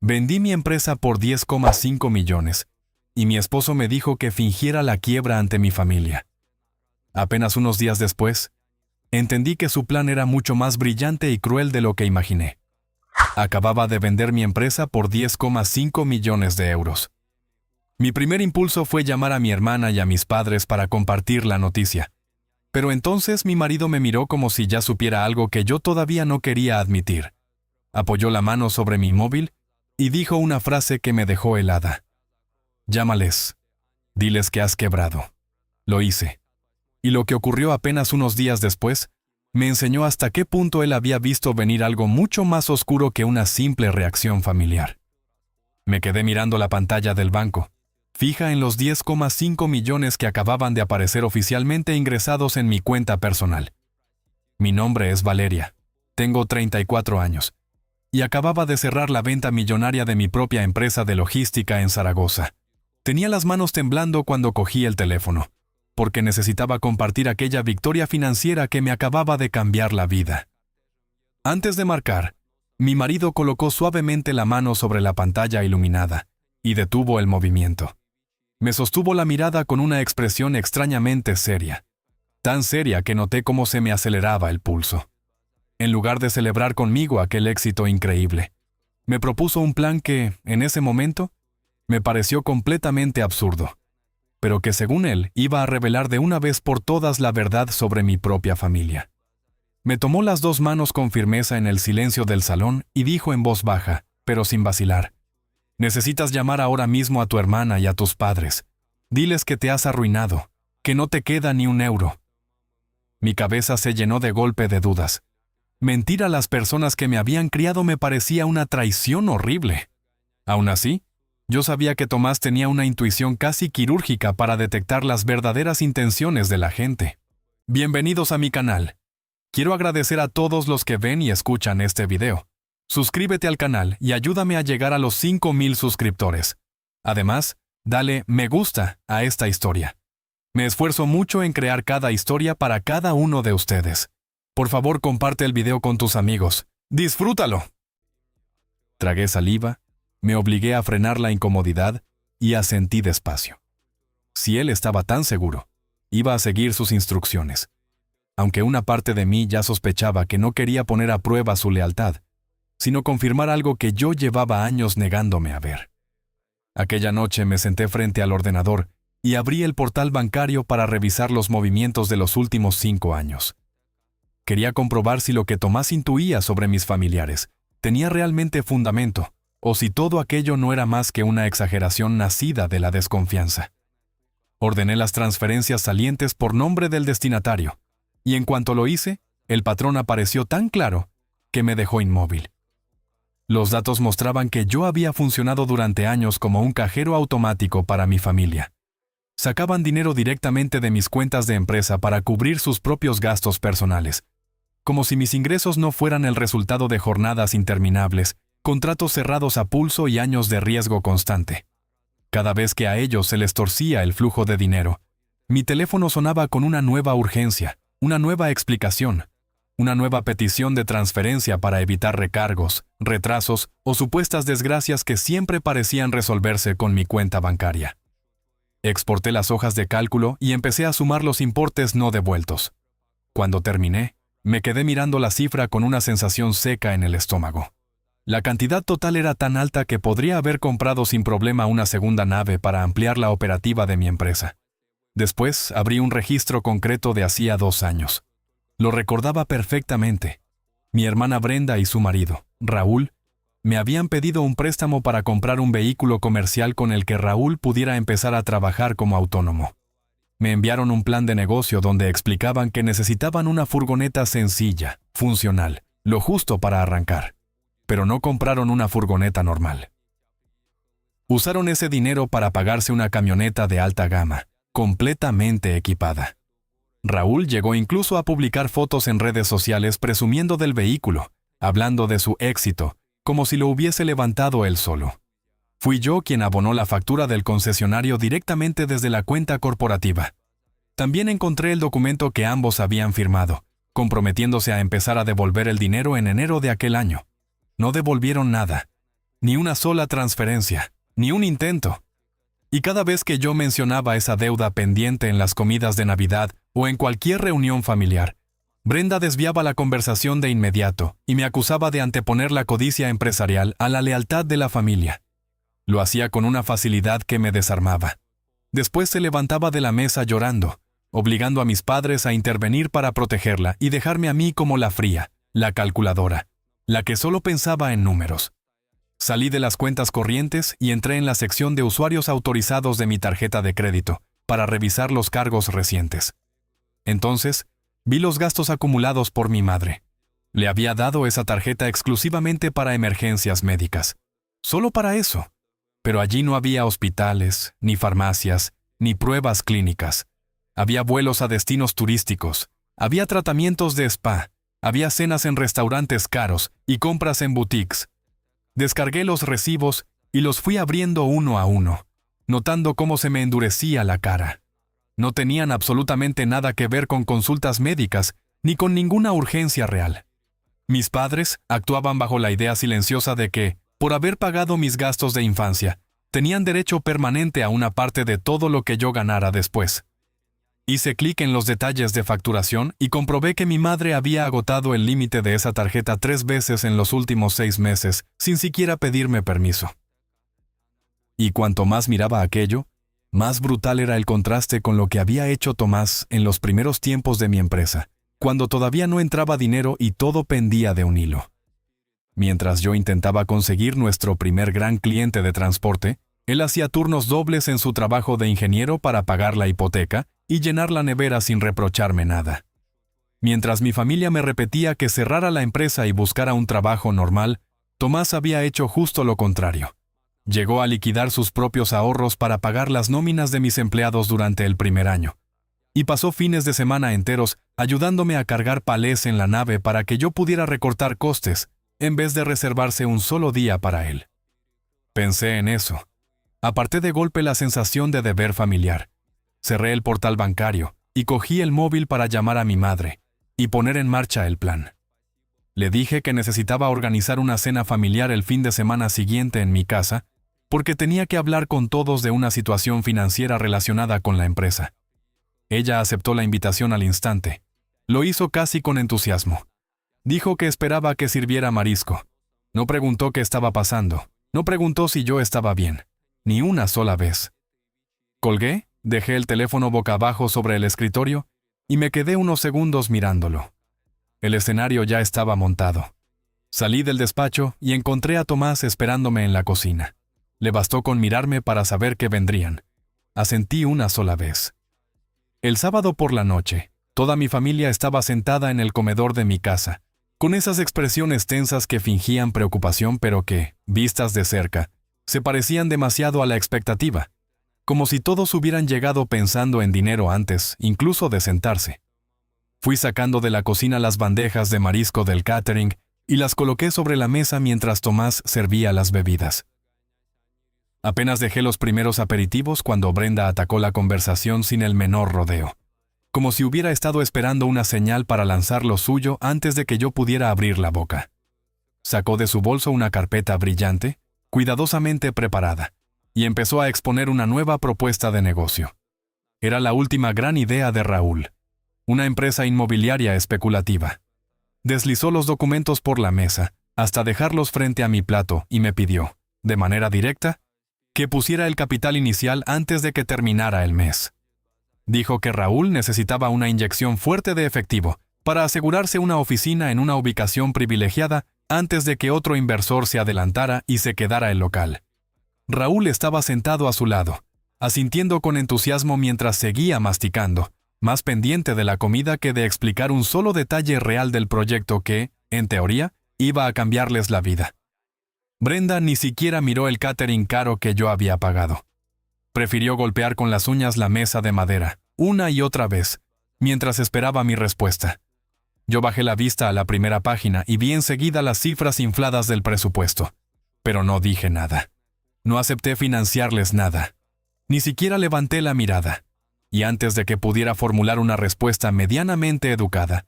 Vendí mi empresa por 10,5 millones y mi esposo me dijo que fingiera la quiebra ante mi familia. Apenas unos días después, entendí que su plan era mucho más brillante y cruel de lo que imaginé. Acababa de vender mi empresa por 10,5 millones de euros. Mi primer impulso fue llamar a mi hermana y a mis padres para compartir la noticia. Pero entonces mi marido me miró como si ya supiera algo que yo todavía no quería admitir. Apoyó la mano sobre mi móvil y dijo una frase que me dejó helada. Llámales. Diles que has quebrado. Lo hice. Y lo que ocurrió apenas unos días después me enseñó hasta qué punto él había visto venir algo mucho más oscuro que una simple reacción familiar. Me quedé mirando la pantalla del banco, fija en los 10,5 millones que acababan de aparecer oficialmente ingresados en mi cuenta personal. Mi nombre es Valeria, tengo 34 años, y acababa de cerrar la venta millonaria de mi propia empresa de logística en Zaragoza. Tenía las manos temblando cuando cogí el teléfono, porque necesitaba compartir aquella victoria financiera que me acababa de cambiar la vida. Antes de marcar, mi marido colocó suavemente la mano sobre la pantalla iluminada y detuvo el movimiento. Me sostuvo la mirada con una expresión extrañamente seria, tan seria que noté cómo se me aceleraba el pulso. En lugar de celebrar conmigo aquel éxito increíble, me propuso un plan que, en ese momento, me pareció completamente absurdo, pero que según él iba a revelar de una vez por todas la verdad sobre mi propia familia. Me tomó las dos manos con firmeza en el silencio del salón y dijo en voz baja, pero sin vacilar: necesitas llamar ahora mismo a tu hermana y a tus padres. Diles que te has arruinado, que no te queda ni un euro. Mi cabeza se llenó de golpe de dudas. Mentir a las personas que me habían criado me parecía una traición horrible. Aún así, yo sabía que Tomás tenía una intuición casi quirúrgica para detectar las verdaderas intenciones de la gente. Bienvenidos a mi canal. Quiero agradecer a todos los que ven y escuchan este video. Suscríbete al canal y ayúdame a llegar a los 5,000 suscriptores. Además, dale me gusta a esta historia. Me esfuerzo mucho en crear cada historia para cada uno de ustedes. Por favor, comparte el video con tus amigos. ¡Disfrútalo! Tragué saliva, me obligué a frenar la incomodidad y asentí despacio. Si él estaba tan seguro, iba a seguir sus instrucciones. Aunque una parte de mí ya sospechaba que no quería poner a prueba su lealtad, sino confirmar algo que yo llevaba años negándome a ver. Aquella noche me senté frente al ordenador y abrí el portal bancario para revisar los movimientos de los últimos 5 años. Quería comprobar si lo que Tomás intuía sobre mis familiares tenía realmente fundamento, o si todo aquello no era más que una exageración nacida de la desconfianza. Ordené las transferencias salientes por nombre del destinatario, y en cuanto lo hice, el patrón apareció tan claro que me dejó inmóvil. Los datos mostraban que yo había funcionado durante años como un cajero automático para mi familia. Sacaban dinero directamente de mis cuentas de empresa para cubrir sus propios gastos personales, como si mis ingresos no fueran el resultado de jornadas interminables, contratos cerrados a pulso y años de riesgo constante. Cada vez que a ellos se les torcía el flujo de dinero, mi teléfono sonaba con una nueva urgencia, una nueva explicación, una nueva petición de transferencia para evitar recargos, retrasos o supuestas desgracias que siempre parecían resolverse con mi cuenta bancaria. Exporté las hojas de cálculo y empecé a sumar los importes no devueltos. Cuando terminé, me quedé mirando la cifra con una sensación seca en el estómago. La cantidad total era tan alta que podría haber comprado sin problema una segunda nave para ampliar la operativa de mi empresa. Después abrí un registro concreto de hacía 2 años. Lo recordaba perfectamente. Mi hermana Brenda y su marido, Raúl, me habían pedido un préstamo para comprar un vehículo comercial con el que Raúl pudiera empezar a trabajar como autónomo. Me enviaron un plan de negocio donde explicaban que necesitaban una furgoneta sencilla, funcional, lo justo para arrancar. Pero no compraron una furgoneta normal. Usaron ese dinero para pagarse una camioneta de alta gama, completamente equipada. Raúl llegó incluso a publicar fotos en redes sociales presumiendo del vehículo, hablando de su éxito, como si lo hubiese levantado él solo. Fui yo quien abonó la factura del concesionario directamente desde la cuenta corporativa. También encontré el documento que ambos habían firmado, comprometiéndose a empezar a devolver el dinero en enero de aquel año. No devolvieron nada. ni una sola transferencia, ni un intento. Y cada vez que yo mencionaba esa deuda pendiente en las comidas de Navidad o en cualquier reunión familiar, Brenda desviaba la conversación de inmediato y me acusaba de anteponer la codicia empresarial a la lealtad de la familia. Lo hacía con una facilidad que me desarmaba. Después se levantaba de la mesa llorando, obligando a mis padres a intervenir para protegerla y dejarme a mí como la fría, la calculadora, la que solo pensaba en números. Salí de las cuentas corrientes y entré en la sección de usuarios autorizados de mi tarjeta de crédito para revisar los cargos recientes. Entonces, vi los gastos acumulados por mi madre. Le había dado esa tarjeta exclusivamente para emergencias médicas. Solo para eso. Pero allí no había hospitales, ni farmacias, ni pruebas clínicas. Había vuelos a destinos turísticos, había tratamientos de spa, había cenas en restaurantes caros y compras en boutiques. Descargué los recibos y los fui abriendo uno a uno, notando cómo se me endurecía la cara. No tenían absolutamente nada que ver con consultas médicas ni con ninguna urgencia real. Mis padres actuaban bajo la idea silenciosa de que, por haber pagado mis gastos de infancia, tenían derecho permanente a una parte de todo lo que yo ganara después. Hice clic en los detalles de facturación y comprobé que mi madre había agotado el límite de esa tarjeta 3 veces en los últimos 6 meses, sin siquiera pedirme permiso. Y cuanto más miraba aquello, más brutal era el contraste con lo que había hecho Tomás en los primeros tiempos de mi empresa, cuando todavía no entraba dinero y todo pendía de un hilo. Mientras yo intentaba conseguir nuestro primer gran cliente de transporte, él hacía turnos dobles en su trabajo de ingeniero para pagar la hipoteca y llenar la nevera sin reprocharme nada. Mientras mi familia me repetía que cerrara la empresa y buscara un trabajo normal, Tomás había hecho justo lo contrario. Llegó a liquidar sus propios ahorros para pagar las nóminas de mis empleados durante el primer año. Y pasó fines de semana enteros ayudándome a cargar palés en la nave para que yo pudiera recortar costes, en vez de reservarse un solo día para él. Pensé en eso. Aparté de golpe la sensación de deber familiar. Cerré el portal bancario y cogí el móvil para llamar a mi madre y poner en marcha el plan. Le dije que necesitaba organizar una cena familiar el fin de semana siguiente en mi casa porque tenía que hablar con todos de una situación financiera relacionada con la empresa. Ella aceptó la invitación al instante. Lo hizo casi con entusiasmo. Dijo que esperaba que sirviera marisco. No preguntó qué estaba pasando. No preguntó si yo estaba bien. Ni una sola vez. Colgué, dejé el teléfono boca abajo sobre el escritorio y me quedé unos segundos mirándolo. El escenario ya estaba montado. Salí del despacho y encontré a Tomás esperándome en la cocina. Le bastó con mirarme para saber que vendrían. Asentí una sola vez. El sábado por la noche, toda mi familia estaba sentada en el comedor de mi casa, con esas expresiones tensas que fingían preocupación pero que, vistas de cerca, se parecían demasiado a la expectativa, como si todos hubieran llegado pensando en dinero antes, incluso de sentarse. Fui sacando de la cocina las bandejas de marisco del catering y las coloqué sobre la mesa mientras Tomás servía las bebidas. Apenas dejé los primeros aperitivos cuando Brenda atacó la conversación sin el menor rodeo, como si hubiera estado esperando una señal para lanzar lo suyo antes de que yo pudiera abrir la boca. Sacó de su bolso una carpeta brillante, cuidadosamente preparada, y empezó a exponer una nueva propuesta de negocio. Era la última gran idea de Raúl, una empresa inmobiliaria especulativa. Deslizó los documentos por la mesa, hasta dejarlos frente a mi plato, y me pidió, de manera directa, que pusiera el capital inicial antes de que terminara el mes. Dijo que Raúl necesitaba una inyección fuerte de efectivo para asegurarse una oficina en una ubicación privilegiada antes de que otro inversor se adelantara y se quedara el local. Raúl estaba sentado a su lado, asintiendo con entusiasmo mientras seguía masticando, más pendiente de la comida que de explicar un solo detalle real del proyecto que, en teoría, iba a cambiarles la vida. Brenda ni siquiera miró el catering caro que yo había pagado. Prefirió golpear con las uñas la mesa de madera, una y otra vez, mientras esperaba mi respuesta. Yo bajé la vista a la primera página y vi enseguida las cifras infladas del presupuesto, pero no dije nada. No acepté financiarles nada. Ni siquiera levanté la mirada. Y antes de que pudiera formular una respuesta medianamente educada,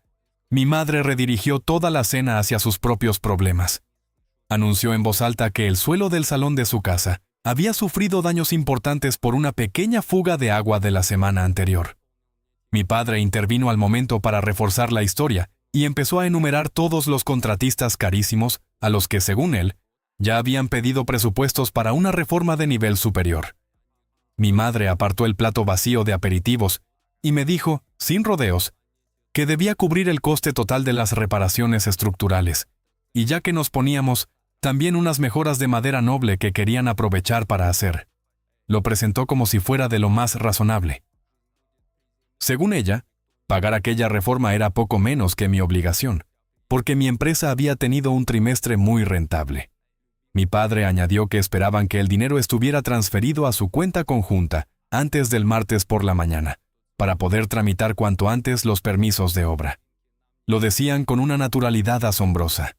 mi madre redirigió toda la cena hacia sus propios problemas. Anunció en voz alta que el suelo del salón de su casa había sufrido daños importantes por una pequeña fuga de agua de la semana anterior. Mi padre intervino al momento para reforzar la historia y empezó a enumerar todos los contratistas carísimos a los que, según él, ya habían pedido presupuestos para una reforma de nivel superior. Mi madre apartó el plato vacío de aperitivos y me dijo, sin rodeos, que debía cubrir el coste total de las reparaciones estructurales, y ya que nos poníamos, también unas mejoras de madera noble que querían aprovechar para hacer. Lo presentó como si fuera de lo más razonable. Según ella, pagar aquella reforma era poco menos que mi obligación, porque mi empresa había tenido un trimestre muy rentable. Mi padre añadió que esperaban que el dinero estuviera transferido a su cuenta conjunta antes del martes por la mañana, para poder tramitar cuanto antes los permisos de obra. Lo decían con una naturalidad asombrosa,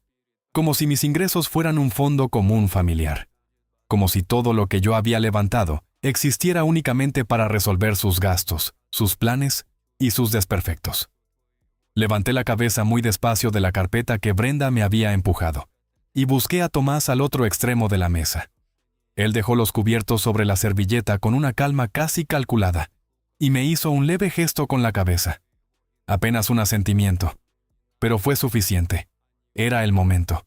como si mis ingresos fueran un fondo común familiar, como si todo lo que yo había levantado existiera únicamente para resolver sus gastos, sus planes y sus desperfectos. Levanté la cabeza muy despacio de la carpeta que Brenda me había empujado, y busqué a Tomás al otro extremo de la mesa. Él dejó los cubiertos sobre la servilleta con una calma casi calculada, y me hizo un leve gesto con la cabeza. Apenas un asentimiento, pero fue suficiente. Era el momento.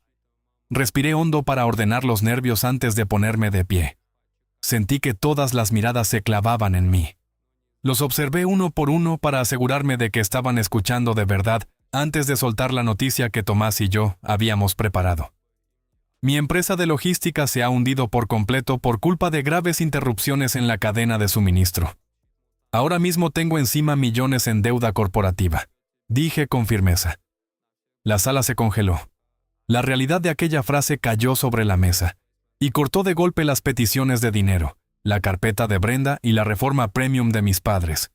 Respiré hondo para ordenar los nervios antes de ponerme de pie. Sentí que todas las miradas se clavaban en mí. Los observé uno por uno para asegurarme de que estaban escuchando de verdad antes de soltar la noticia que Tomás y yo habíamos preparado. Mi empresa de logística se ha hundido por completo por culpa de graves interrupciones en la cadena de suministro. Ahora mismo tengo encima millones en deuda corporativa, dije con firmeza. La sala se congeló. La realidad de aquella frase cayó sobre la mesa y cortó de golpe las peticiones de dinero, la carpeta de Brenda y la reforma premium de mis padres.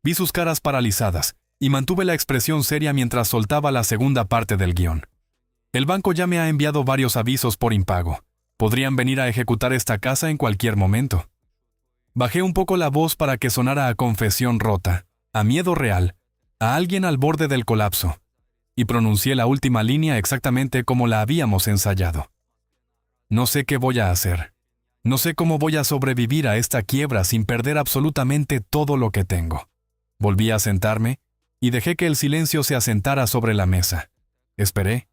Vi sus caras paralizadas y mantuve la expresión seria mientras soltaba la segunda parte del guión. El banco ya me ha enviado varios avisos por impago. Podrían venir a ejecutar esta casa en cualquier momento. Bajé un poco la voz para que sonara a confesión rota, a miedo real, a alguien al borde del colapso, y pronuncié la última línea exactamente como la habíamos ensayado. No sé qué voy a hacer. No sé cómo voy a sobrevivir a esta quiebra sin perder absolutamente todo lo que tengo. Volví a sentarme y dejé que el silencio se asentara sobre la mesa. Esperé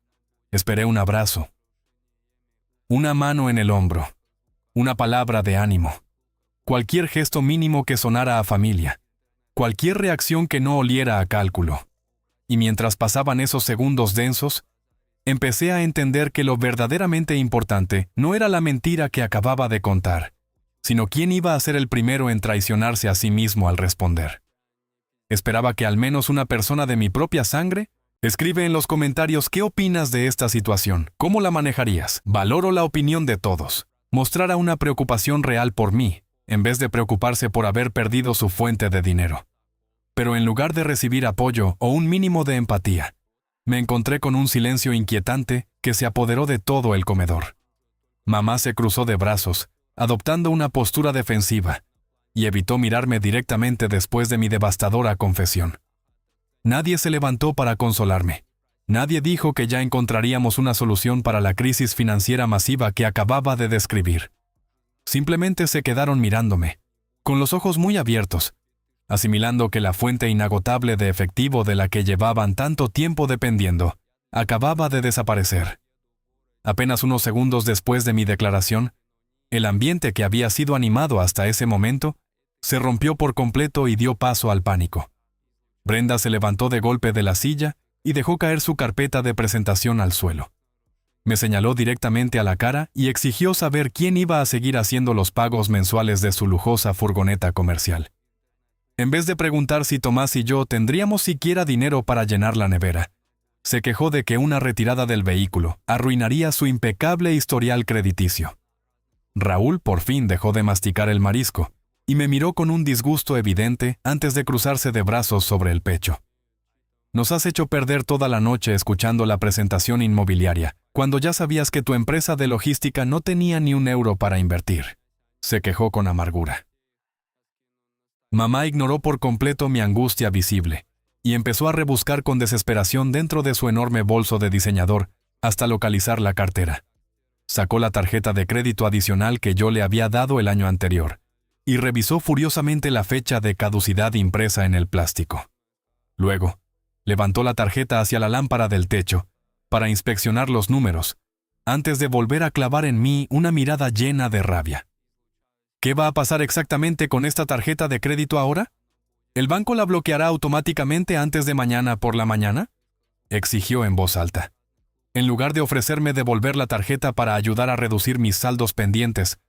un abrazo. Una mano en el hombro. Una palabra de ánimo. Cualquier gesto mínimo que sonara a familia. Cualquier reacción que no oliera a cálculo. Y mientras pasaban esos segundos densos, empecé a entender que lo verdaderamente importante no era la mentira que acababa de contar, sino quién iba a ser el primero en traicionarse a sí mismo al responder. Esperaba que al menos una persona de mi propia sangre. Escribe en los comentarios qué opinas de esta situación, cómo la manejarías. Valoro la opinión de todos. Mostrara una preocupación real por mí, en vez de preocuparse por haber perdido su fuente de dinero. Pero en lugar de recibir apoyo o un mínimo de empatía, me encontré con un silencio inquietante que se apoderó de todo el comedor. Mamá se cruzó de brazos, adoptando una postura defensiva, y evitó mirarme directamente después de mi devastadora confesión. Nadie se levantó para consolarme. Nadie dijo que ya encontraríamos una solución para la crisis financiera masiva que acababa de describir. Simplemente se quedaron mirándome, con los ojos muy abiertos, asimilando que la fuente inagotable de efectivo de la que llevaban tanto tiempo dependiendo acababa de desaparecer. Apenas unos segundos después de mi declaración, el ambiente que había sido animado hasta ese momento se rompió por completo y dio paso al pánico. Brenda se levantó de golpe de la silla y dejó caer su carpeta de presentación al suelo. Me señaló directamente a la cara y exigió saber quién iba a seguir haciendo los pagos mensuales de su lujosa furgoneta comercial. En vez de preguntar si Tomás y yo tendríamos siquiera dinero para llenar la nevera, se quejó de que una retirada del vehículo arruinaría su impecable historial crediticio. Raúl por fin dejó de masticar el marisco y me miró con un disgusto evidente antes de cruzarse de brazos sobre el pecho. Nos has hecho perder toda la noche escuchando la presentación inmobiliaria, cuando ya sabías que tu empresa de logística no tenía ni un euro para invertir, se quejó con amargura. Mamá ignoró por completo mi angustia visible y empezó a rebuscar con desesperación dentro de su enorme bolso de diseñador hasta localizar la cartera. Sacó la tarjeta de crédito adicional que yo le había dado el año anterior y revisó furiosamente la fecha de caducidad impresa en el plástico. Luego, levantó la tarjeta hacia la lámpara del techo para inspeccionar los números, antes de volver a clavar en mí una mirada llena de rabia. ¿Qué va a pasar exactamente con esta tarjeta de crédito ahora? ¿El banco la bloqueará automáticamente antes de mañana por la mañana?, exigió en voz alta. En lugar de ofrecerme devolver la tarjeta para ayudar a reducir mis saldos pendientes,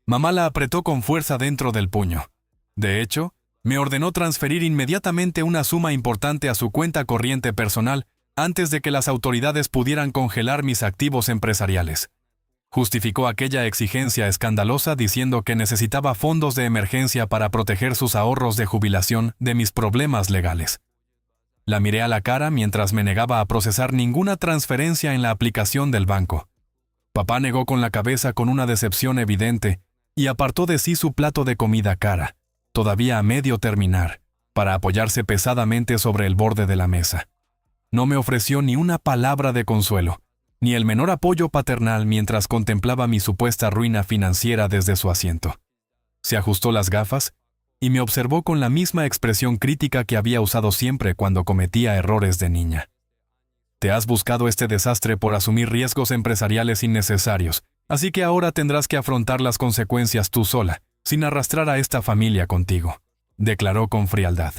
mamá la apretó con fuerza dentro del puño. De hecho, me ordenó transferir inmediatamente una suma importante a su cuenta corriente personal antes de que las autoridades pudieran congelar mis activos empresariales. Justificó aquella exigencia escandalosa diciendo que necesitaba fondos de emergencia para proteger sus ahorros de jubilación de mis problemas legales. La miré a la cara mientras me negaba a procesar ninguna transferencia en la aplicación del banco. Papá negó con la cabeza con una decepción evidente y apartó de sí su plato de comida cara, todavía a medio terminar, para apoyarse pesadamente sobre el borde de la mesa. No me ofreció ni una palabra de consuelo, ni el menor apoyo paternal mientras contemplaba mi supuesta ruina financiera desde su asiento. Se ajustó las gafas y me observó con la misma expresión crítica que había usado siempre cuando cometía errores de niña. Te has buscado este desastre por asumir riesgos empresariales innecesarios, así que ahora tendrás que afrontar las consecuencias tú sola, sin arrastrar a esta familia contigo, declaró con frialdad.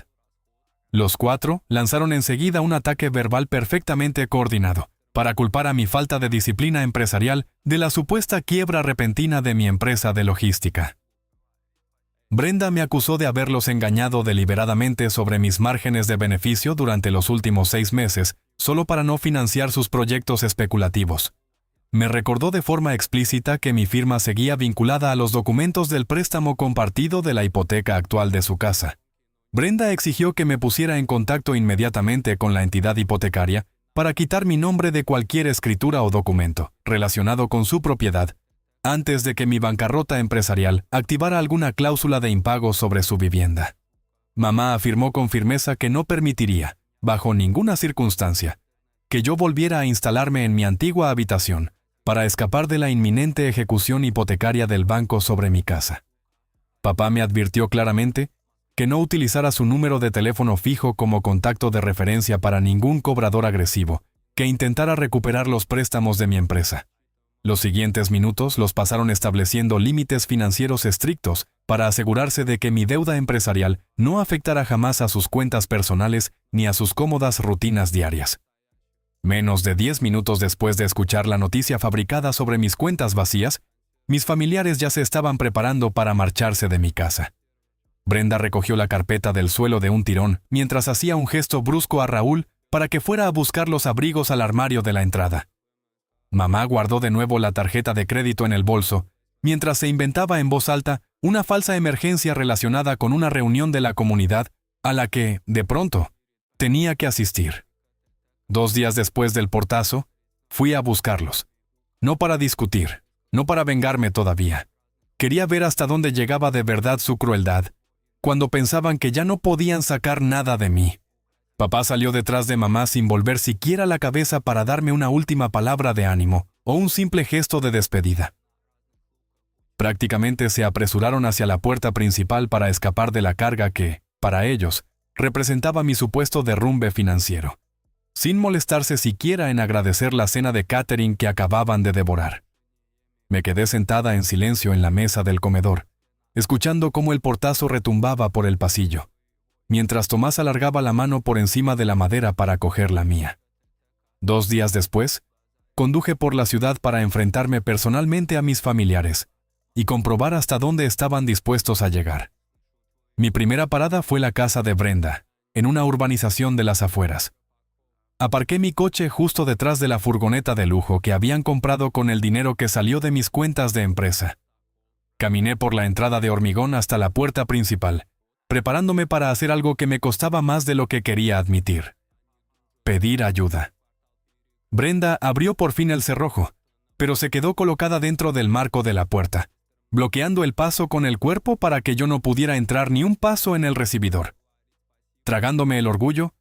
Los cuatro lanzaron enseguida un ataque verbal perfectamente coordinado, para culpar a mi falta de disciplina empresarial de la supuesta quiebra repentina de mi empresa de logística. Brenda me acusó de haberlos engañado deliberadamente sobre mis márgenes de beneficio durante los últimos 6 meses, solo para no financiar sus proyectos especulativos. Me recordó de forma explícita que mi firma seguía vinculada a los documentos del préstamo compartido de la hipoteca actual de su casa. Brenda exigió que me pusiera en contacto inmediatamente con la entidad hipotecaria para quitar mi nombre de cualquier escritura o documento relacionado con su propiedad, antes de que mi bancarrota empresarial activara alguna cláusula de impago sobre su vivienda. Mamá afirmó con firmeza que no permitiría, bajo ninguna circunstancia, que yo volviera a instalarme en mi antigua habitación para escapar de la inminente ejecución hipotecaria del banco sobre mi casa. Papá me advirtió claramente que no utilizara su número de teléfono fijo como contacto de referencia para ningún cobrador agresivo que intentara recuperar los préstamos de mi empresa. Los siguientes minutos los pasaron estableciendo límites financieros estrictos para asegurarse de que mi deuda empresarial no afectara jamás a sus cuentas personales ni a sus cómodas rutinas diarias. Menos de 10 minutos después de escuchar la noticia fabricada sobre mis cuentas vacías, mis familiares ya se estaban preparando para marcharse de mi casa. Brenda recogió la carpeta del suelo de un tirón mientras hacía un gesto brusco a Raúl para que fuera a buscar los abrigos al armario de la entrada. Mamá guardó de nuevo la tarjeta de crédito en el bolso, mientras se inventaba en voz alta una falsa emergencia relacionada con una reunión de la comunidad a la que, de pronto, tenía que asistir. 2 días después del portazo, fui a buscarlos. No para discutir, no para vengarme todavía. Quería ver hasta dónde llegaba de verdad su crueldad, cuando pensaban que ya no podían sacar nada de mí. Papá salió detrás de mamá sin volver siquiera la cabeza para darme una última palabra de ánimo o un simple gesto de despedida. Prácticamente se apresuraron hacia la puerta principal para escapar de la carga que, para ellos, representaba mi supuesto derrumbe financiero, sin molestarse siquiera en agradecer la cena de catering que acababan de devorar. Me quedé sentada en silencio en la mesa del comedor, escuchando cómo el portazo retumbaba por el pasillo, mientras Tomás alargaba la mano por encima de la madera para coger la mía. 2 días después, conduje por la ciudad para enfrentarme personalmente a mis familiares y comprobar hasta dónde estaban dispuestos a llegar. Mi primera parada fue la casa de Brenda, en una urbanización de las afueras. Aparqué mi coche justo detrás de la furgoneta de lujo que habían comprado con el dinero que salió de mis cuentas de empresa. Caminé por la entrada de hormigón hasta la puerta principal, preparándome para hacer algo que me costaba más de lo que quería admitir: pedir ayuda. Brenda abrió por fin el cerrojo, pero se quedó colocada dentro del marco de la puerta, bloqueando el paso con el cuerpo para que yo no pudiera entrar ni un paso en el recibidor. Tragándome el orgullo,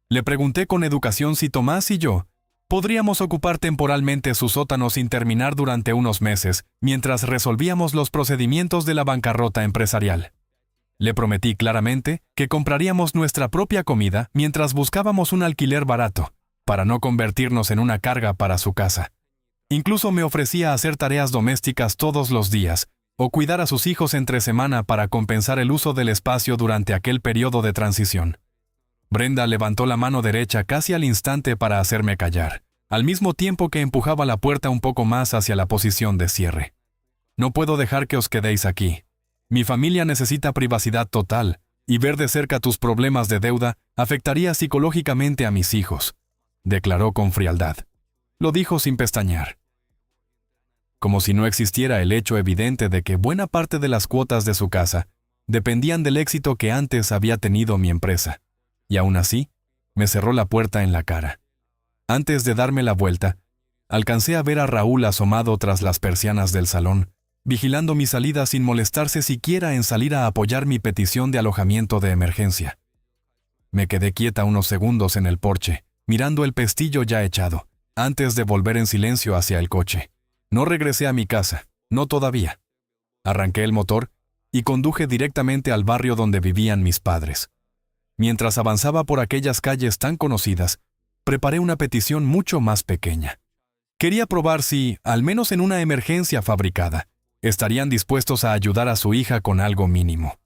le pregunté con educación si Tomás y yo Podríamos ocupar temporalmente su sótano sin terminar durante unos meses, mientras resolvíamos los procedimientos de la bancarrota empresarial. Le prometí claramente que compraríamos nuestra propia comida mientras buscábamos un alquiler barato, para no convertirnos en una carga para su casa. Incluso me ofrecía hacer tareas domésticas todos los días, o cuidar a sus hijos entre semana para compensar el uso del espacio durante aquel periodo de transición. Brenda levantó la mano derecha casi al instante para hacerme callar, al mismo tiempo que empujaba la puerta un poco más hacia la posición de cierre. No puedo dejar que os quedéis aquí. Mi familia necesita privacidad total, y ver de cerca tus problemas de deuda afectaría psicológicamente a mis hijos, declaró con frialdad. Lo dijo sin pestañear. Como si no existiera el hecho evidente de que buena parte de las cuotas de su casa dependían del éxito que antes había tenido mi empresa. Y aún así, me cerró la puerta en la cara. Antes de darme la vuelta, alcancé a ver a Raúl asomado tras las persianas del salón, vigilando mi salida sin molestarse siquiera en salir a apoyar mi petición de alojamiento de emergencia. Me quedé quieta unos segundos en el porche, mirando el pestillo ya echado, antes de volver en silencio hacia el coche. No regresé a mi casa, no todavía. Arranqué el motor y conduje directamente al barrio donde vivían mis padres. Mientras avanzaba por aquellas calles tan conocidas, preparé una petición mucho más pequeña. Quería probar si, al menos en una emergencia fabricada, estarían dispuestos a ayudar a su hija con algo mínimo.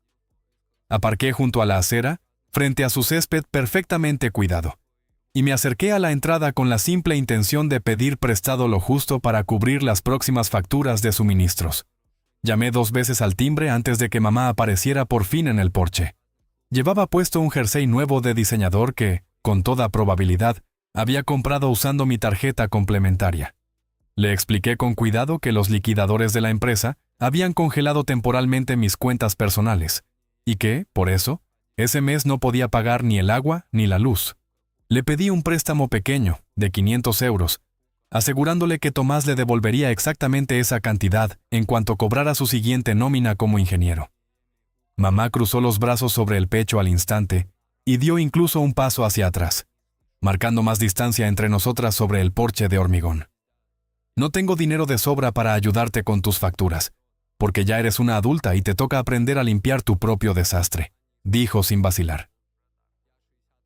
Aparqué junto a la acera, frente a su césped perfectamente cuidado, y me acerqué a la entrada con la simple intención de pedir prestado lo justo para cubrir las próximas facturas de suministros. Llamé 2 veces al timbre antes de que mamá apareciera por fin en el porche. Llevaba puesto un jersey nuevo de diseñador que, con toda probabilidad, había comprado usando mi tarjeta complementaria. Le expliqué con cuidado que los liquidadores de la empresa habían congelado temporalmente mis cuentas personales, y que, por eso, ese mes no podía pagar ni el agua ni la luz. Le pedí un préstamo pequeño, de 500 euros, asegurándole que Tomás le devolvería exactamente esa cantidad en cuanto cobrara su siguiente nómina como ingeniero. Mamá cruzó los brazos sobre el pecho al instante y dio incluso un paso hacia atrás, marcando más distancia entre nosotras sobre el porche de hormigón. No tengo dinero de sobra para ayudarte con tus facturas, porque ya eres una adulta y te toca aprender a limpiar tu propio desastre, dijo sin vacilar.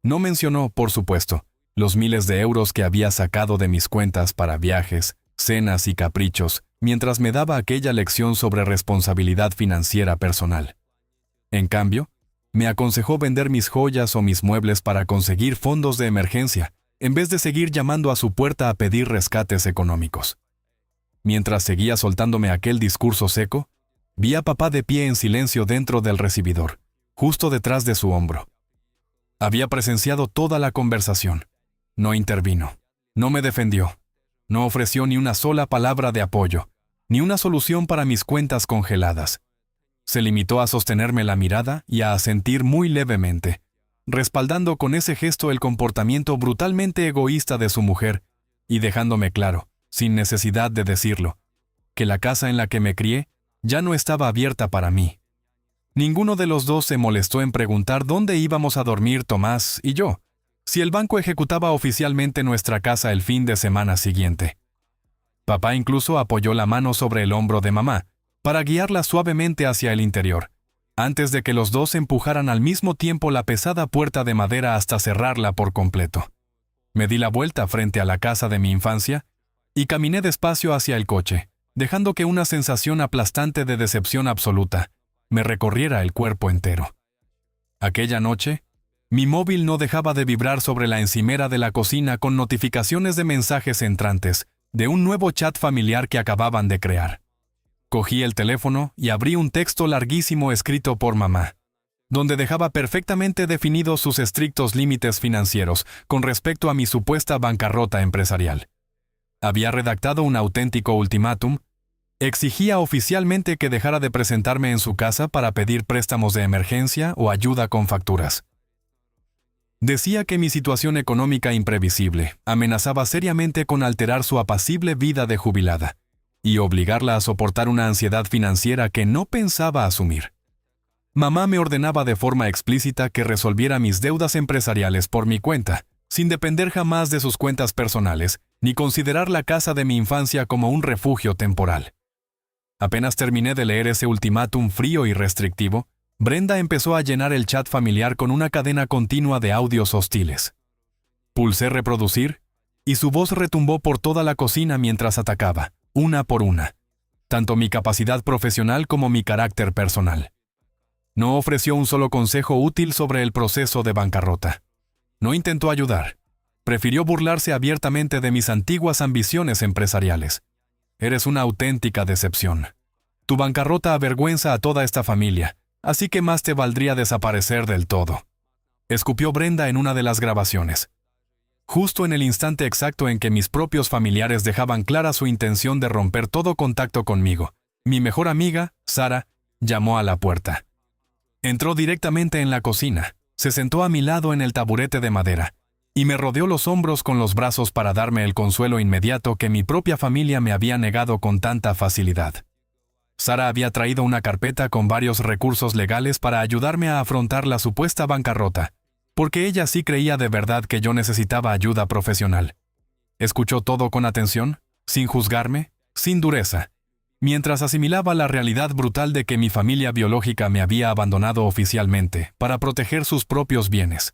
No mencionó, por supuesto, los miles de euros que había sacado de mis cuentas para viajes, cenas y caprichos, mientras me daba aquella lección sobre responsabilidad financiera personal. En cambio, me aconsejó vender mis joyas o mis muebles para conseguir fondos de emergencia, en vez de seguir llamando a su puerta a pedir rescates económicos. Mientras seguía soltándome aquel discurso seco, vi a papá de pie en silencio dentro del recibidor, justo detrás de su hombro. Había presenciado toda la conversación. No intervino, no me defendió, no ofreció ni una sola palabra de apoyo, ni una solución para mis cuentas congeladas. Se limitó a sostenerme la mirada y a asentir muy levemente, respaldando con ese gesto el comportamiento brutalmente egoísta de su mujer y dejándome claro, sin necesidad de decirlo, que la casa en la que me crié ya no estaba abierta para mí. Ninguno de los dos se molestó en preguntar dónde íbamos a dormir Tomás y yo, si el banco ejecutaba oficialmente nuestra casa el fin de semana siguiente. Papá incluso apoyó la mano sobre el hombro de mamá, para guiarla suavemente hacia el interior, antes de que los dos empujaran al mismo tiempo la pesada puerta de madera hasta cerrarla por completo. Me di la vuelta frente a la casa de mi infancia y caminé despacio hacia el coche, dejando que una sensación aplastante de decepción absoluta me recorriera el cuerpo entero. Aquella noche, mi móvil no dejaba de vibrar sobre la encimera de la cocina con notificaciones de mensajes entrantes de un nuevo chat familiar que acababan de crear. Cogí el teléfono y abrí un texto larguísimo escrito por mamá, donde dejaba perfectamente definidos sus estrictos límites financieros con respecto a mi supuesta bancarrota empresarial. Había redactado un auténtico ultimátum. Exigía oficialmente que dejara de presentarme en su casa para pedir préstamos de emergencia o ayuda con facturas. Decía que mi situación económica imprevisible amenazaba seriamente con alterar su apacible vida de jubilada y obligarla a soportar una ansiedad financiera que no pensaba asumir. Mamá me ordenaba de forma explícita que resolviera mis deudas empresariales por mi cuenta, sin depender jamás de sus cuentas personales, ni considerar la casa de mi infancia como un refugio temporal. Apenas terminé de leer ese ultimátum frío y restrictivo, Brenda empezó a llenar el chat familiar con una cadena continua de audios hostiles. Pulsé reproducir, y su voz retumbó por toda la cocina mientras atacaba, una por una, tanto mi capacidad profesional como mi carácter personal. No ofreció un solo consejo útil sobre el proceso de bancarrota. No intentó ayudar. Prefirió burlarse abiertamente de mis antiguas ambiciones empresariales. Eres una auténtica decepción. Tu bancarrota avergüenza a toda esta familia, así que más te valdría desaparecer del todo. Escupió Brenda en una de las grabaciones. Justo en el instante exacto en que mis propios familiares dejaban clara su intención de romper todo contacto conmigo, mi mejor amiga, Sara, llamó a la puerta. Entró directamente en la cocina, se sentó a mi lado en el taburete de madera, y me rodeó los hombros con los brazos para darme el consuelo inmediato que mi propia familia me había negado con tanta facilidad. Sara había traído una carpeta con varios recursos legales para ayudarme a afrontar la supuesta bancarrota, porque ella sí creía de verdad que yo necesitaba ayuda profesional. Escuchó todo con atención, sin juzgarme, sin dureza, mientras asimilaba la realidad brutal de que mi familia biológica me había abandonado oficialmente para proteger sus propios bienes.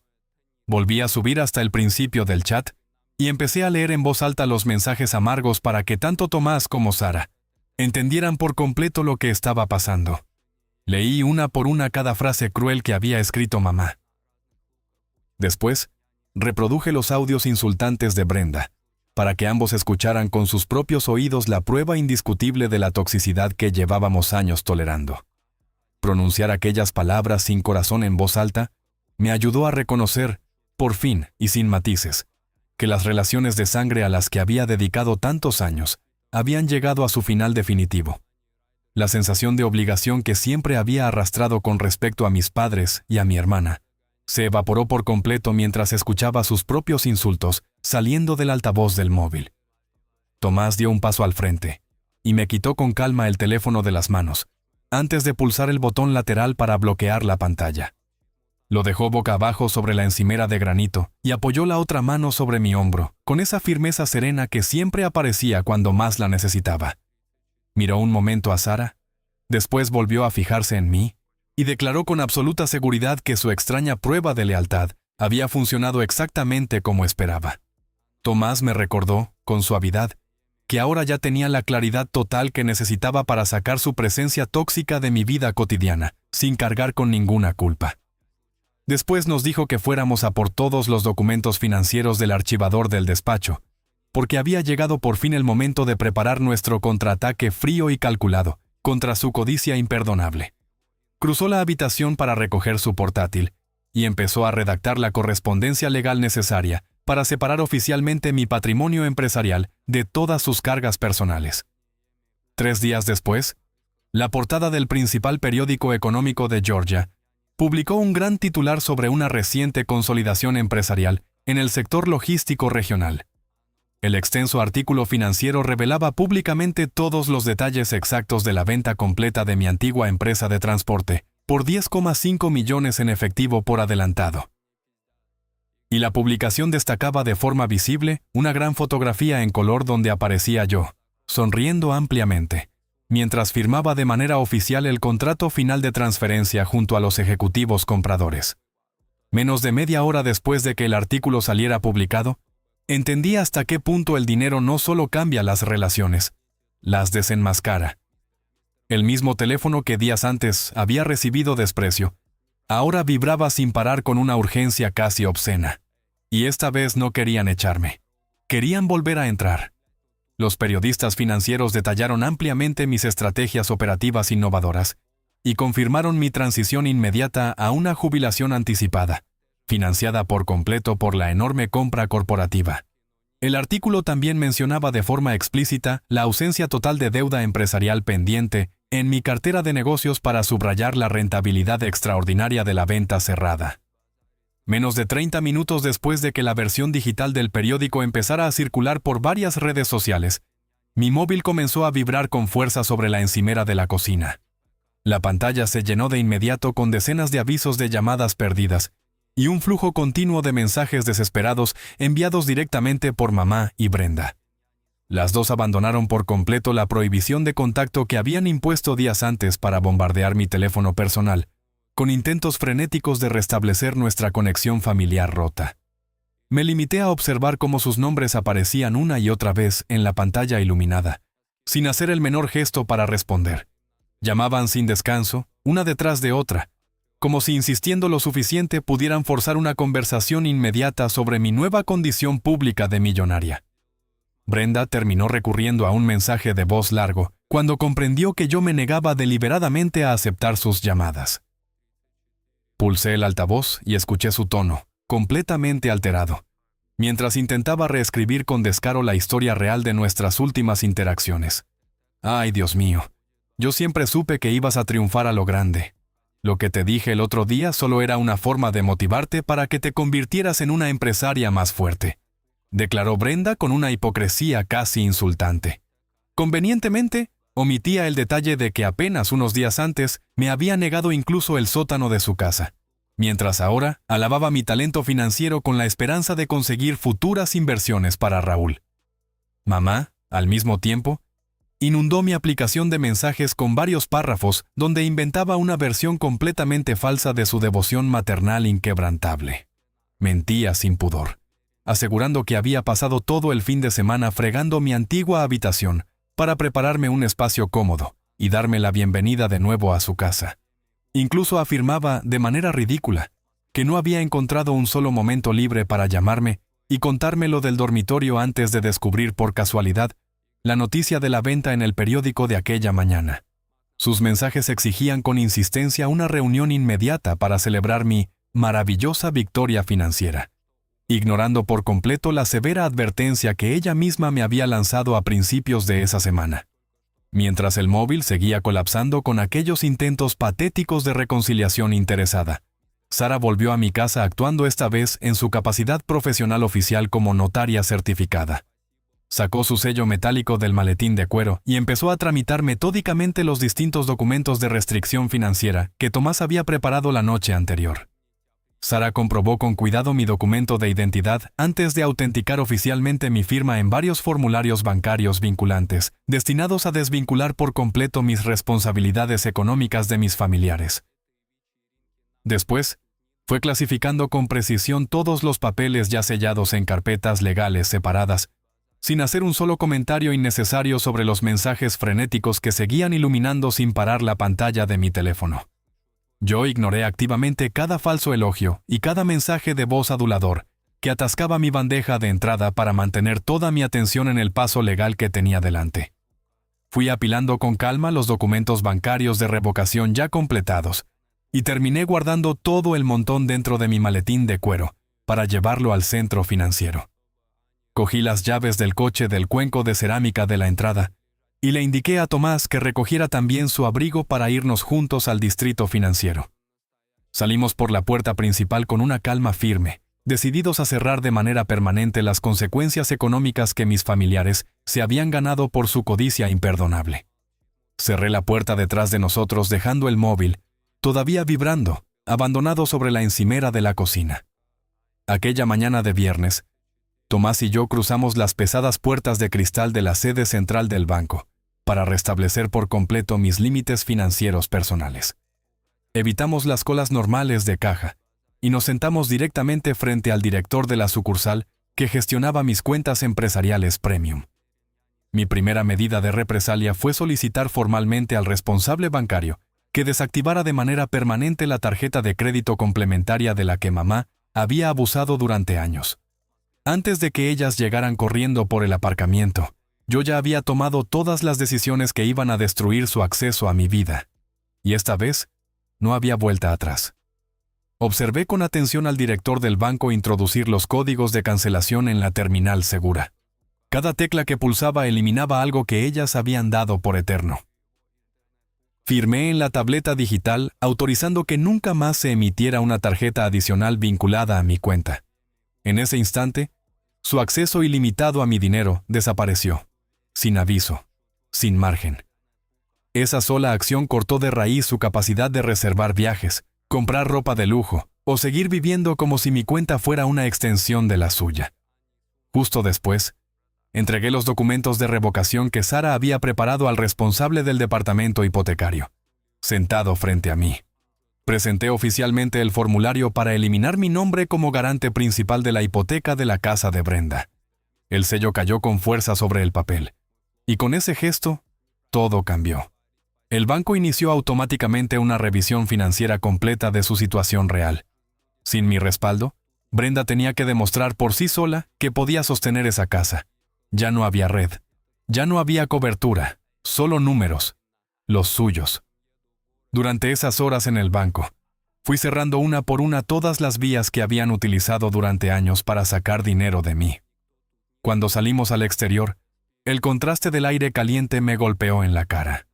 Volví a subir hasta el principio del chat y empecé a leer en voz alta los mensajes amargos para que tanto Tomás como Sara entendieran por completo lo que estaba pasando. Leí una por una cada frase cruel que había escrito mamá. Después, reproduje los audios insultantes de Brenda, para que ambos escucharan con sus propios oídos la prueba indiscutible de la toxicidad que llevábamos años tolerando. Pronunciar aquellas palabras sin corazón en voz alta me ayudó a reconocer, por fin y sin matices, que las relaciones de sangre a las que había dedicado tantos años habían llegado a su final definitivo. La sensación de obligación que siempre había arrastrado con respecto a mis padres y a mi hermana se evaporó por completo mientras escuchaba sus propios insultos saliendo del altavoz del móvil. Tomás dio un paso al frente y me quitó con calma el teléfono de las manos, antes de pulsar el botón lateral para bloquear la pantalla. Lo dejó boca abajo sobre la encimera de granito y apoyó la otra mano sobre mi hombro, con esa firmeza serena que siempre aparecía cuando más la necesitaba. Miró un momento a Sara, después volvió a fijarse en mí, y declaró con absoluta seguridad que su extraña prueba de lealtad había funcionado exactamente como esperaba. Tomás me recordó, con suavidad, que ahora ya tenía la claridad total que necesitaba para sacar su presencia tóxica de mi vida cotidiana, sin cargar con ninguna culpa. Después nos dijo que fuéramos a por todos los documentos financieros del archivador del despacho, porque había llegado por fin el momento de preparar nuestro contraataque frío y calculado contra su codicia imperdonable. Cruzó la habitación para recoger su portátil y empezó a redactar la correspondencia legal necesaria para separar oficialmente mi patrimonio empresarial de todas sus cargas personales. 3 días después, la portada del principal periódico económico de Georgia publicó un gran titular sobre una reciente consolidación empresarial en el sector logístico regional. El extenso artículo financiero revelaba públicamente todos los detalles exactos de la venta completa de mi antigua empresa de transporte, por 10,5 millones en efectivo por adelantado. Y la publicación destacaba de forma visible una gran fotografía en color donde aparecía yo, sonriendo ampliamente, mientras firmaba de manera oficial el contrato final de transferencia junto a los ejecutivos compradores. Menos de media hora después de que el artículo saliera publicado, entendí hasta qué punto el dinero no solo cambia las relaciones, las desenmascara. El mismo teléfono que días antes había recibido desprecio, ahora vibraba sin parar con una urgencia casi obscena. Y esta vez no querían echarme. Querían volver a entrar. Los periodistas financieros detallaron ampliamente mis estrategias operativas innovadoras y confirmaron mi transición inmediata a una jubilación anticipada, financiada por completo por la enorme compra corporativa. El artículo también mencionaba de forma explícita la ausencia total de deuda empresarial pendiente en mi cartera de negocios para subrayar la rentabilidad extraordinaria de la venta cerrada. Menos de 30 minutos después de que la versión digital del periódico empezara a circular por varias redes sociales, mi móvil comenzó a vibrar con fuerza sobre la encimera de la cocina. La pantalla se llenó de inmediato con decenas de avisos de llamadas perdidas y un flujo continuo de mensajes desesperados enviados directamente por mamá y Brenda. Las dos abandonaron por completo la prohibición de contacto que habían impuesto días antes para bombardear mi teléfono personal, con intentos frenéticos de restablecer nuestra conexión familiar rota. Me limité a observar cómo sus nombres aparecían una y otra vez en la pantalla iluminada, sin hacer el menor gesto para responder. Llamaban sin descanso, una detrás de otra, como si insistiendo lo suficiente pudieran forzar una conversación inmediata sobre mi nueva condición pública de millonaria. Brenda terminó recurriendo a un mensaje de voz largo cuando comprendió que yo me negaba deliberadamente a aceptar sus llamadas. Pulsé el altavoz y escuché su tono, completamente alterado, mientras intentaba reescribir con descaro la historia real de nuestras últimas interacciones. Ay, Dios mío, yo siempre supe que ibas a triunfar a lo grande. Lo que te dije el otro día solo era una forma de motivarte para que te convirtieras en una empresaria más fuerte, declaró Brenda con una hipocresía casi insultante. Convenientemente, omitía el detalle de que apenas unos días antes me había negado incluso el sótano de su casa, mientras ahora alababa mi talento financiero con la esperanza de conseguir futuras inversiones para Raúl. Mamá, al mismo tiempo, inundó mi aplicación de mensajes con varios párrafos donde inventaba una versión completamente falsa de su devoción maternal inquebrantable. Mentía sin pudor, asegurando que había pasado todo el fin de semana fregando mi antigua habitación para prepararme un espacio cómodo y darme la bienvenida de nuevo a su casa. Incluso afirmaba, de manera ridícula, que no había encontrado un solo momento libre para llamarme y contarme lo del dormitorio antes de descubrir por casualidad la noticia de la venta en el periódico de aquella mañana. Sus mensajes exigían con insistencia una reunión inmediata para celebrar mi maravillosa victoria financiera, ignorando por completo la severa advertencia que ella misma me había lanzado a principios de esa semana. Mientras el móvil seguía colapsando con aquellos intentos patéticos de reconciliación interesada, Sara volvió a mi casa actuando esta vez en su capacidad profesional oficial como notaria certificada. Sacó su sello metálico del maletín de cuero y empezó a tramitar metódicamente los distintos documentos de restricción financiera que Tomás había preparado la noche anterior. Sara comprobó con cuidado mi documento de identidad antes de autenticar oficialmente mi firma en varios formularios bancarios vinculantes, destinados a desvincular por completo mis responsabilidades económicas de mis familiares. Después, fue clasificando con precisión todos los papeles ya sellados en carpetas legales separadas, sin hacer un solo comentario innecesario sobre los mensajes frenéticos que seguían iluminando sin parar la pantalla de mi teléfono. Yo ignoré activamente cada falso elogio y cada mensaje de voz adulador que atascaba mi bandeja de entrada para mantener toda mi atención en el paso legal que tenía delante. Fui apilando con calma los documentos bancarios de revocación ya completados y terminé guardando todo el montón dentro de mi maletín de cuero para llevarlo al centro financiero. Cogí las llaves del coche del cuenco de cerámica de la entrada y le indiqué a Tomás que recogiera también su abrigo para irnos juntos al distrito financiero. Salimos por la puerta principal con una calma firme, decididos a cerrar de manera permanente las consecuencias económicas que mis familiares se habían ganado por su codicia imperdonable. Cerré la puerta detrás de nosotros dejando el móvil, todavía vibrando, abandonado sobre la encimera de la cocina. Aquella mañana de viernes, Tomás y yo cruzamos las pesadas puertas de cristal de la sede central del banco para restablecer por completo mis límites financieros personales. Evitamos las colas normales de caja y nos sentamos directamente frente al director de la sucursal que gestionaba mis cuentas empresariales premium. Mi primera medida de represalia fue solicitar formalmente al responsable bancario que desactivara de manera permanente la tarjeta de crédito complementaria de la que mamá había abusado durante años. Antes de que ellas llegaran corriendo por el aparcamiento, yo ya había tomado todas las decisiones que iban a destruir su acceso a mi vida. Y esta vez, no había vuelta atrás. Observé con atención al director del banco introducir los códigos de cancelación en la terminal segura. Cada tecla que pulsaba eliminaba algo que ellas habían dado por eterno. Firmé en la tableta digital autorizando que nunca más se emitiera una tarjeta adicional vinculada a mi cuenta. En ese instante, su acceso ilimitado a mi dinero desapareció, sin aviso, sin margen. Esa sola acción cortó de raíz su capacidad de reservar viajes, comprar ropa de lujo o seguir viviendo como si mi cuenta fuera una extensión de la suya. Justo después, entregué los documentos de revocación que Sara había preparado al responsable del departamento hipotecario, sentado frente a mí. Presenté oficialmente el formulario para eliminar mi nombre como garante principal de la hipoteca de la casa de Brenda. El sello cayó con fuerza sobre el papel, y con ese gesto, todo cambió. El banco inició automáticamente una revisión financiera completa de su situación real. Sin mi respaldo, Brenda tenía que demostrar por sí sola que podía sostener esa casa. Ya no había red, ya no había cobertura, solo números, los suyos. Durante esas horas en el banco, fui cerrando una por una todas las vías que habían utilizado durante años para sacar dinero de mí. Cuando salimos al exterior, el contraste del aire caliente me golpeó en la cara.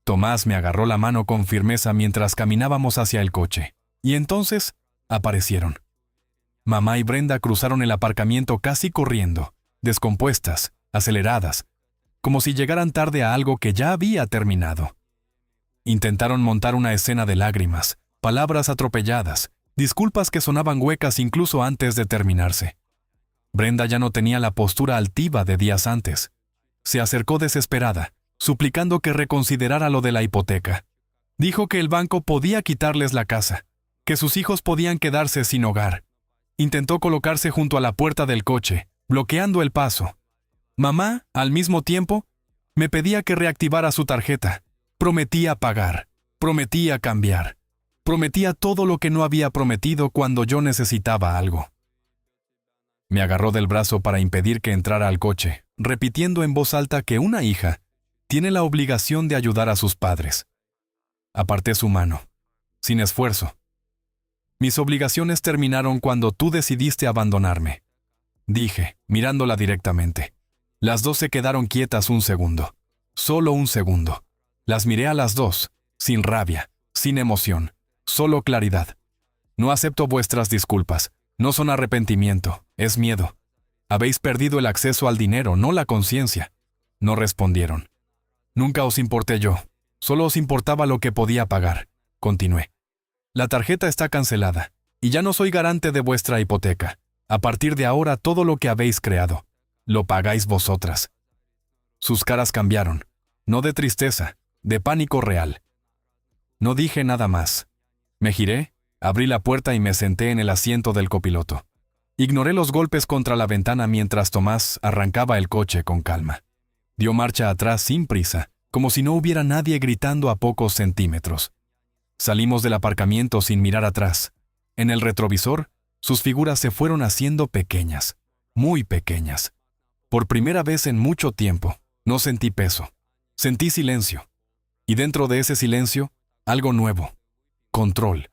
Tomás me agarró la mano con firmeza mientras caminábamos hacia el coche, y entonces aparecieron. Mamá y Brenda cruzaron el aparcamiento casi corriendo, descompuestas, aceleradas, como si llegaran tarde a algo que ya había terminado. Intentaron montar una escena de lágrimas, palabras atropelladas, disculpas que sonaban huecas incluso antes de terminarse. Brenda ya no tenía la postura altiva de días antes. Se acercó desesperada, suplicando que reconsiderara lo de la hipoteca. Dijo que el banco podía quitarles la casa, que sus hijos podían quedarse sin hogar. Intentó colocarse junto a la puerta del coche, bloqueando el paso. Mamá, al mismo tiempo, me pedía que reactivara su tarjeta. Prometía pagar, prometía cambiar, prometía todo lo que no había prometido cuando yo necesitaba algo. Me agarró del brazo para impedir que entrara al coche, repitiendo en voz alta que una hija tiene la obligación de ayudar a sus padres. Aparté su mano, sin esfuerzo. Mis obligaciones terminaron cuando tú decidiste abandonarme, dije, mirándola directamente. Las dos se quedaron quietas un segundo, solo un segundo. Las miré a las dos, sin rabia, sin emoción, solo claridad. No acepto vuestras disculpas, no son arrepentimiento, es miedo. Habéis perdido el acceso al dinero, no la conciencia. No respondieron. Nunca os importé yo, solo os importaba lo que podía pagar, continué. La tarjeta está cancelada, y ya no soy garante de vuestra hipoteca. A partir de ahora todo lo que habéis creado, lo pagáis vosotras. Sus caras cambiaron, no de tristeza, de pánico real. No dije nada más. Me giré, abrí la puerta y me senté en el asiento del copiloto. Ignoré los golpes contra la ventana mientras Tomás arrancaba el coche con calma. Dio marcha atrás sin prisa, como si no hubiera nadie gritando a pocos centímetros. Salimos del aparcamiento sin mirar atrás. En el retrovisor, sus figuras se fueron haciendo pequeñas, muy pequeñas. Por primera vez en mucho tiempo, no sentí peso. Sentí silencio. Y dentro de ese silencio, algo nuevo. Control.